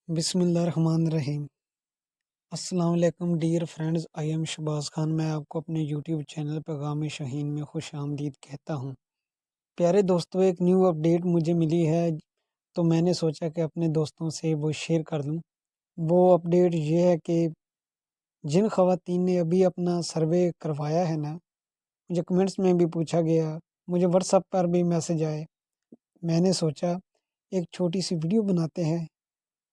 بسم اللہ الرحمن الرحیم۔ السلام علیکم dear friends, I am Shahbaz Khan. میں آپ کو اپنے یوٹیوب چینل پیغام شاہین میں خوش آمدید کہتا ہوں۔ پیارے دوستو، ایک نیو اپڈیٹ مجھے ملی ہے تو میں نے سوچا کہ اپنے دوستوں سے وہ شیئر کر دوں۔ وہ اپڈیٹ یہ ہے کہ جن خواتین نے ابھی اپنا سروے کروایا ہے نا، مجھے کمنٹس میں بھی پوچھا گیا، مجھے واٹس ایپ پر بھی میسج آئے، میں نے سوچا ایک چھوٹی سی ویڈیو بناتے ہیں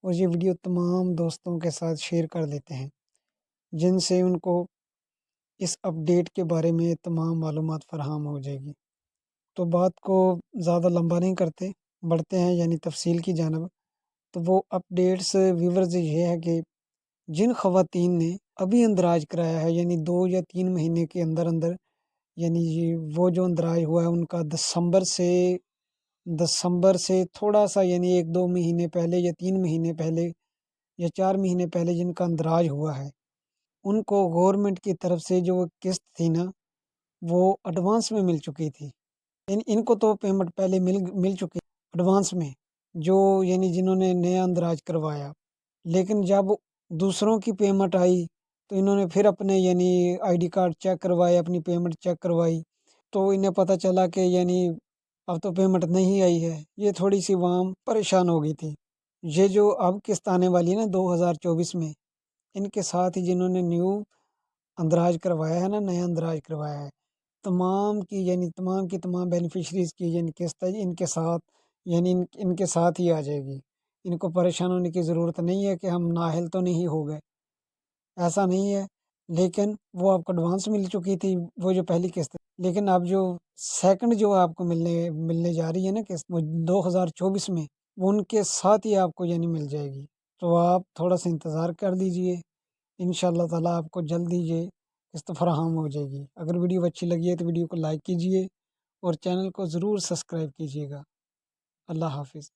اور یہ ویڈیو تمام دوستوں کے ساتھ شیئر کر دیتے ہیں جن سے ان کو اس اپڈیٹ کے بارے میں تمام معلومات فراہم ہو جائے گی۔ تو بات کو زیادہ لمبا نہیں کرتے، بڑھتے ہیں یعنی تفصیل کی جانب۔ تو وہ اپڈیٹس ویورز یہ ہے کہ جن خواتین نے ابھی اندراج کرایا ہے، یعنی 2 یا 3 مہینے کے اندر اندر، یعنی وہ جو اندراج ہوا ہے ان کا دسمبر سے تھوڑا سا، یعنی 1-2 مہینے پہلے یا 3 مہینے پہلے یا 4 مہینے پہلے جن کا اندراج ہوا ہے، ان کو گورنمنٹ کی طرف سے جو قسط تھی نا، وہ ایڈوانس میں مل چکی تھی۔ ان کو تو پیمنٹ پہلے مل چکی ایڈوانس میں، جو یعنی جنہوں نے نیا اندراج کروایا۔ لیکن جب دوسروں کی پیمنٹ آئی تو انہوں نے پھر اپنے یعنی آئی ڈی کارڈ چیک کروائے، اپنی پیمنٹ چیک کروائی، تو انہیں پتہ چلا کہ یعنی اب تو پیمنٹ نہیں آئی ہے۔ یہ تھوڑی سی عوام پریشان ہو گئی تھی۔ یہ جو اب قسط آنے والی ہے نا 2024 میں، ان کے ساتھ ہی جنہوں نے نیو اندراج کروایا ہے نا، نیا اندراج کروایا ہے، تمام کی تمام بینیفیشریز کی یعنی قسط ہے ان کے ساتھ، یعنی ان کے ساتھ ہی آ جائے گی۔ ان کو پریشان ہونے کی ضرورت نہیں ہے کہ ہم نااہل تو نہیں ہو گئے، ایسا نہیں ہے۔ لیکن وہ آپ کو ایڈوانس مل چکی تھی، وہ جو پہلی قسط، لیکن اب جو سیکنڈ جو آپ کو ملنے جا رہی ہے نا قسط، وہ 2024 میں، وہ ان کے ساتھ ہی آپ کو یعنی مل جائے گی۔ تو آپ تھوڑا سا انتظار کر دیجئے، انشاءاللہ تعالیٰ آپ کو جلد ہی یہ قسط فراہم ہو جائے گی۔ اگر ویڈیو اچھی لگی ہے تو ویڈیو کو لائک کیجئے اور چینل کو ضرور سبسکرائب کیجئے گا۔ اللہ حافظ۔